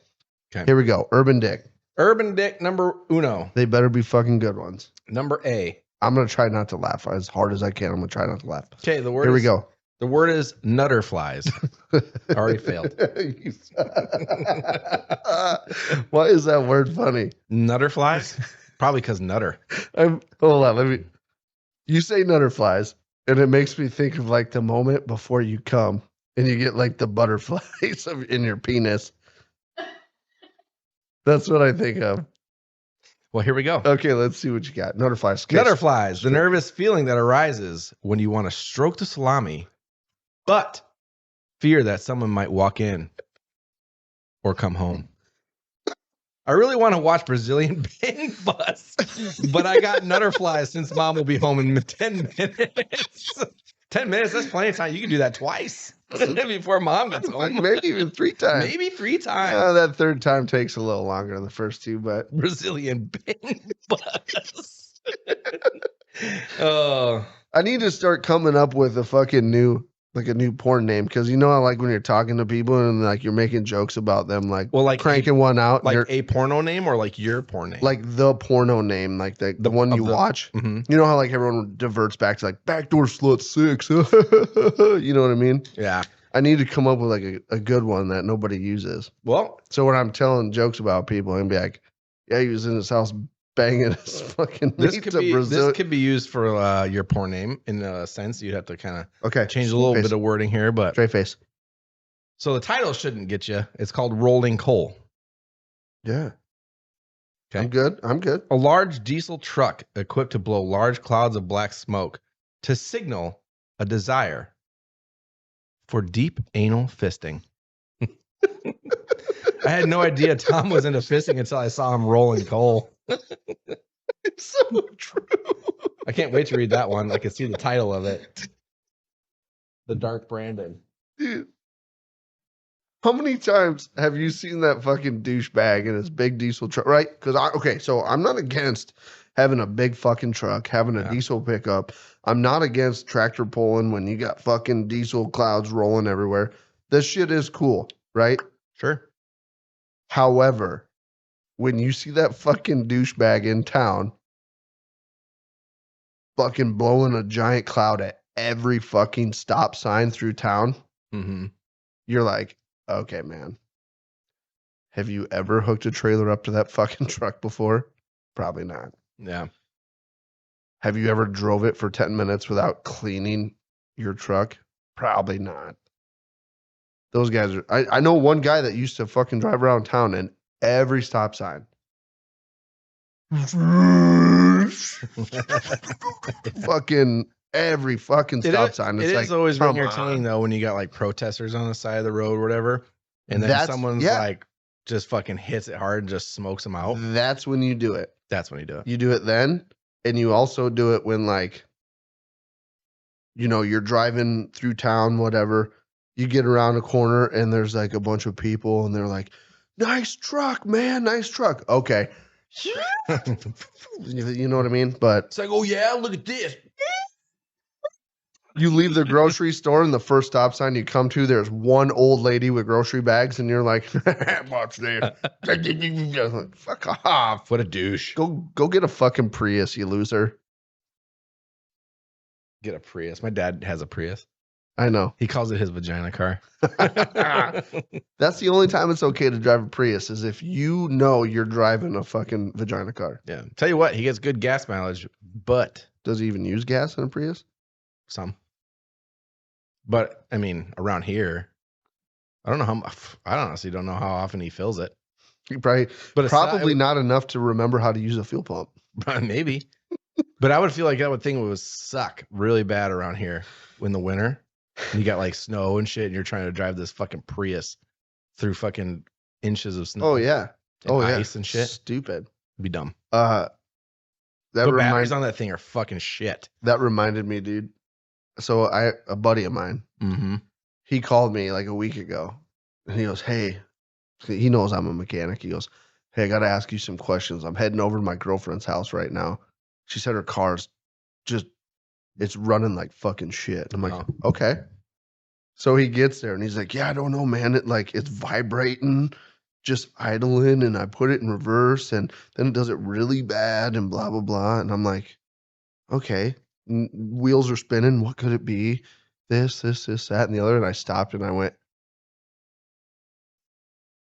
Here we go. Urban Dick. Urban Dick number 1. They better be fucking good ones. Number A. I'm going to try not to laugh as hard as I can. I'm going to try not to laugh. Okay, the word Here we go. The word is nutterflies. Already failed. Why is that word funny? Nutterflies? Probably because nutter. Hold on. You say nutterflies, and it makes me think of like the moment before you come and you get like the butterflies in your penis. That's what I think of. Well, here we go. Okay, let's see what you got. Nutterflies. Nutterflies, the nervous feeling that arises when you want to stroke the salami, but fear that someone might walk in or come home. I really want to watch Brazilian Bang Bus, but I got nutterflies since mom will be home in 10 minutes. 10 minutes, that's plenty of time. You can do that twice before mom gets home. Maybe even 3 times. Maybe 3 times. That 3rd time takes a little longer than the first 2, but Brazilian Bang Bus. Oh, I need to start coming up with a fucking new porn name, because I like when you're talking to people and like you're making jokes about them, like cranking one out, like a porno name or like your porn name, like the porno name, like the one you watch. Mm-hmm. You know how like everyone diverts back to like Backdoor Slut 6. You know what I mean? Yeah. I need to come up with like a good one that nobody uses. Well, so when I'm telling jokes about people, and be like, yeah, he was in his house banging his fucking this could be used for your porn name in a sense. You'd have to kind of change a little bit of wording here, but straight face. So the title shouldn't get you. It's called Rolling Coal. Yeah. Okay. I'm good. A large diesel truck equipped to blow large clouds of black smoke to signal a desire for deep anal fisting. I had no idea Tom was into fisting until I saw him rolling coal. It's so true. I can't wait to read that one. I can see the title of it. The Dark Brandon. Dude, how many times have you seen that fucking douchebag in his big diesel truck? Right? Because so I'm not against having a big fucking truck, having a diesel pickup. I'm not against tractor pulling when you got fucking diesel clouds rolling everywhere. This shit is cool, right? Sure. However, when you see that fucking douchebag in town fucking blowing a giant cloud at every fucking stop sign through town, you're like, okay, man. Have you ever hooked a trailer up to that fucking truck before? Probably not. Yeah. Have you ever drove it for 10 minutes without cleaning your truck? Probably not. Those guys are... I know one guy that used to fucking drive around town and every stop sign. Fucking every fucking stop sign. It's It like, is always come entertaining on. though when you got like protesters on the side of the road or whatever, and then someone's like just fucking hits it hard and just smokes them out. That's when you do it. That's when you do it. You do it then, and you also do it when, like, you know, you're driving through town, whatever. You get around a corner and there's like a bunch of people and they're like, nice truck, man, nice truck. Okay. You know what I mean? But it's like, oh yeah, look at this. You leave the grocery store and the first stop sign you come to, there's one old lady with grocery bags and you're like, watch this. Fuck off. What a douche. Go get a fucking Prius, you loser. Get a Prius. My dad has a Prius. I know. He calls it his vagina car. That's the only time it's okay to drive a Prius is if you know you're driving a fucking vagina car. Yeah. Tell you what, he gets good gas mileage, but does he even use gas in a Prius? Some. But I mean, around here, I honestly don't know how often he fills it. He probably not enough to remember how to use a fuel pump. Maybe. But I would feel like that would suck really bad around here in the winter. And you got like snow and shit, and you're trying to drive this fucking Prius through fucking inches of snow. Oh yeah. Ice and shit. Stupid. It'd be dumb. The batteries on that thing are fucking shit. That reminded me, dude. So a buddy of mine, he called me like a week ago and he goes, hey, he knows I'm a mechanic. He goes, hey, I got to ask you some questions. I'm heading over to my girlfriend's house right now. She said her car's it's running like fucking shit. And I'm like, okay. So he gets there and he's like, yeah, I don't know, man. It's vibrating, just idling. And I put it in reverse and then it does it really bad and blah, blah, blah. And I'm like, okay. Wheels are spinning. What could it be? This, that, and the other. And I stopped and I went,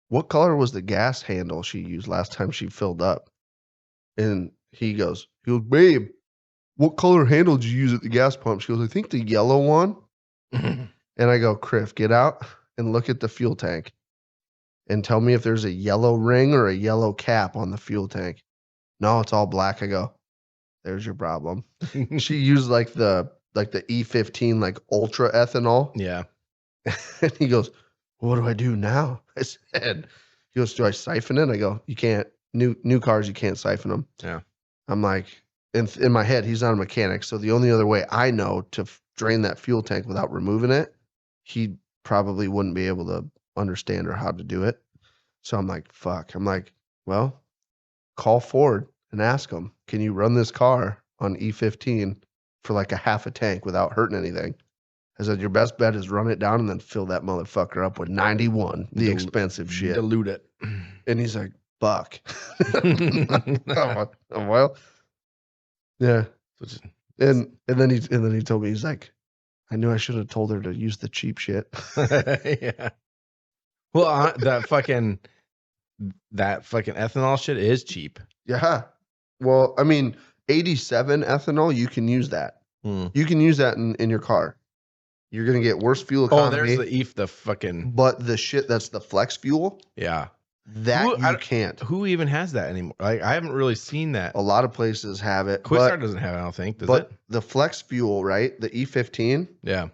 what color was the gas handle she used last time she filled up? And he goes, babe, what color handle did you use at the gas pump? She goes, I think the yellow one. And I go, Criff, get out and look at the fuel tank and tell me if there's a yellow ring or a yellow cap on the fuel tank. No, it's all black. I go, there's your problem. She used like the E15 like ultra ethanol. Yeah. And he goes, what do I do now? I said, he goes, do I siphon it? I go, you can't. New cars, you can't siphon them. Yeah. I'm like, in my head, he's not a mechanic. So the only other way I know to drain that fuel tank without removing it, he probably wouldn't be able to understand or how to do it. So I'm like, fuck. I'm like, well, call Ford and ask them, can you run this car on E15 for like a half a tank without hurting anything? I said, your best bet is run it down and then fill that motherfucker up with 91, the expensive shit. Dilute it. And he's like, fuck. Well, yeah. And then he told me, he's like, I knew I should have told her to use the cheap shit. Yeah. Well, that fucking ethanol shit is cheap. Yeah. Well, I mean, 87 ethanol, you can use that. You can use that in your car. You're going to get worse fuel economy. Oh, there's the fucking... But the shit that's the flex fuel... Yeah. That you can't. Who even has that anymore? Like, I haven't really seen that. A lot of places have it. Quixtar doesn't have it, I don't think. Does it? The flex fuel, right? The E15. Yeah.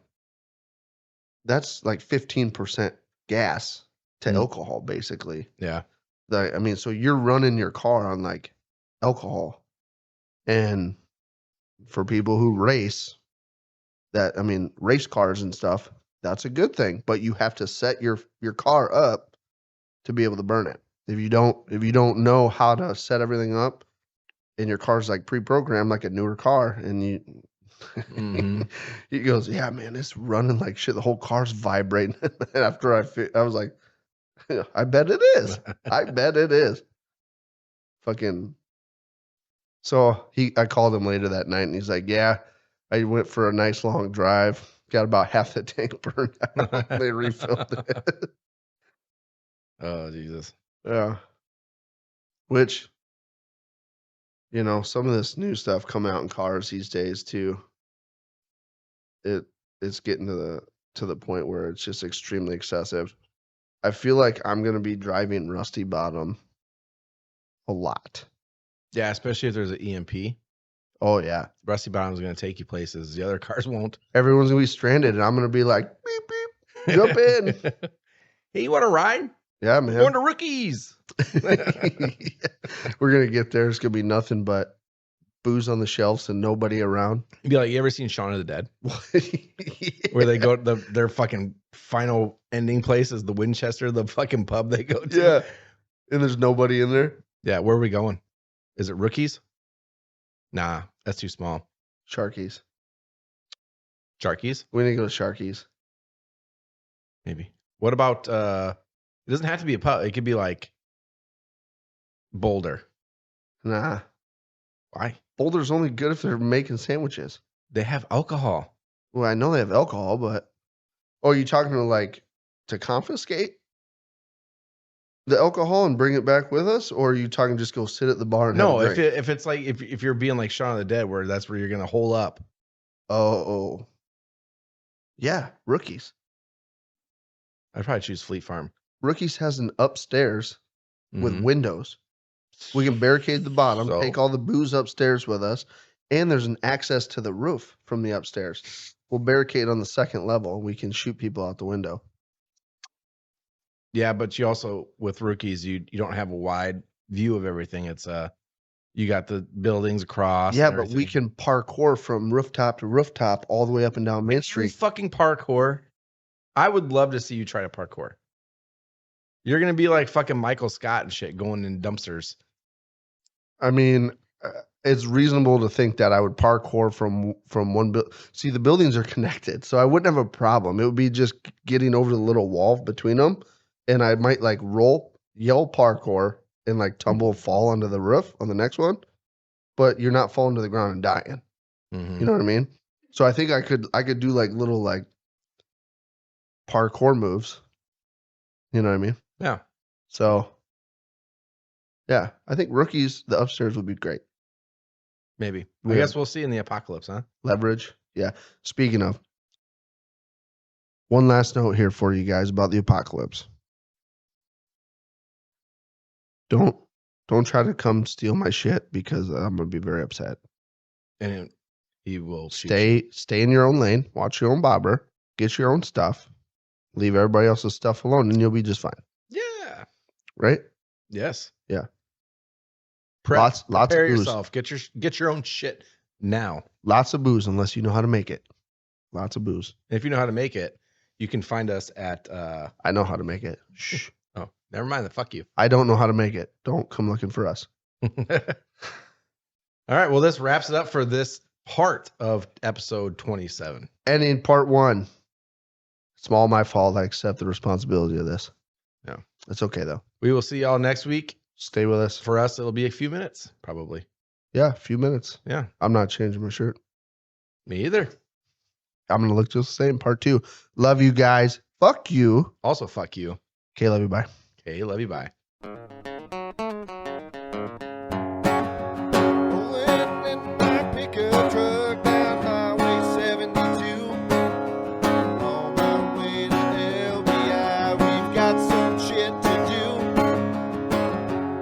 That's like 15% gas to alcohol, basically. Yeah. I mean, so you're running your car on like alcohol. And for people who race, race cars and stuff, that's a good thing. But you have to set your car up to be able to burn it. If you don't know how to set everything up, and your car's like pre-programmed like a newer car, and he goes, yeah, man, it's running like shit. The whole car's vibrating. And after I was like, I bet it is. I bet it is. Fucking. So I called him later that night, and he's like, yeah, I went for a nice long drive, got about half the tank burned out. They refilled it. Oh, Jesus. Yeah. Which, some of this new stuff come out in cars these days too. It's getting to the point where it's just extremely excessive. I feel like I'm going to be driving Rusty Bottom a lot. Yeah, especially if there's an EMP. Oh, yeah. Rusty Bottom's going to take you places. The other cars won't. Everyone's going to be stranded, and I'm going to be like, beep, beep, jump in. Hey, you want to ride? Yeah, man. Going to Rookies. We're going to get there. It's going to be nothing but booze on the shelves and nobody around. You'd be like, you ever seen Shaun of the Dead? Where they go to their fucking final ending place is the Winchester, the fucking pub they go to. Yeah. And there's nobody in there. Yeah, where are we going? Is it Rookies? Nah, that's too small. Sharkies. Sharkies? We need to go to Sharkies. Maybe. What about it doesn't have to be a pub. It could be like Boulder. Nah. Why? Boulder's only good if they're making sandwiches. They have alcohol. Well, I know they have alcohol, but are you talking to confiscate the alcohol and bring it back with us, or are you talking just go sit at the bar and have a drink? if it's like if you're being like Shaun of the Dead, where that's where you're gonna hole up. Oh, yeah, Rookies. I'd probably choose Fleet Farm. Rookies has an upstairs with windows. We can barricade the bottom, take all the booze upstairs with us, and there's an access to the roof from the upstairs. We'll barricade on the second level. We can shoot people out the window. Yeah, but you also with Rookies, you don't have a wide view of everything. It's you got the buildings across. Yeah, but we can parkour from rooftop to rooftop all the way up and down Main Street. Fucking parkour. I would love to see you try to parkour. You're gonna be like fucking Michael Scott and shit going in dumpsters. I mean, it's reasonable to think that I would parkour from one building. See, the buildings are connected, so I wouldn't have a problem. It would be just getting over the little wall between them, and I might like yell parkour, and like tumble and fall onto the roof on the next one. But you're not falling to the ground and dying. Mm-hmm. You know what I mean? So I think I could do like little like parkour moves. You know what I mean? Yeah. So yeah, I think Rookies, the upstairs would be great. Maybe. I guess we'll see in the apocalypse, huh? Leverage. Yeah. Speaking of, one last note here for you guys about the apocalypse. Don't try to come steal my shit because I'm gonna be very upset. And he will stay in your own lane, watch your own bobber, get your own stuff, leave everybody else's stuff alone, and you'll be just fine. Yeah. Right? Yes. Yeah. Lots of booze. Yourself. Get your own shit now. Lots of booze, unless you know how to make it. Lots of booze. And if you know how to make it, you can find us at. I know how to make it. Shh. Oh, never mind. Fuck you. I don't know how to make it. Don't come looking for us. All right. Well, this wraps it up for this part of episode 27. And in part 1, it's all my fault. I accept the responsibility of this. Yeah. It's okay, though. We will see y'all next week. Stay with us. For us, it'll be a few minutes, probably. Yeah, a few minutes. Yeah. I'm not changing my shirt. Me either. I'm going to look just the same. Part 2. Love you guys. Fuck you. Also, fuck you. Okay, love you. Bye. Okay, love you. Bye. Rolling in my pickup truck down Highway 72. On my way to LBI, we've got some shit to do.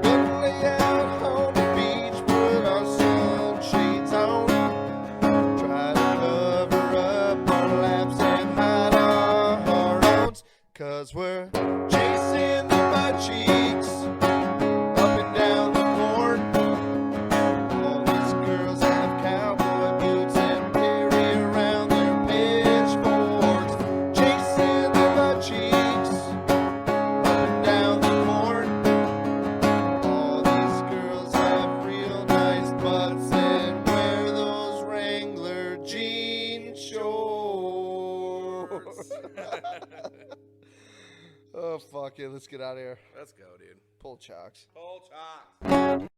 Gonna lay out on the beach, put our sunshades on. Try to cover up our laps and hide our hormones. 'Cause we're chasing the butt cheeks up and down the corn. All these girls have cowboy boots and carry around their pitchforks. Chasing the butt cheeks up and down the corn. All these girls have real nice butts and wear those Wrangler jean shorts. Oh, fuck it. Let's get out of here. Let's go, dude. Pull chocks. Pull chalk.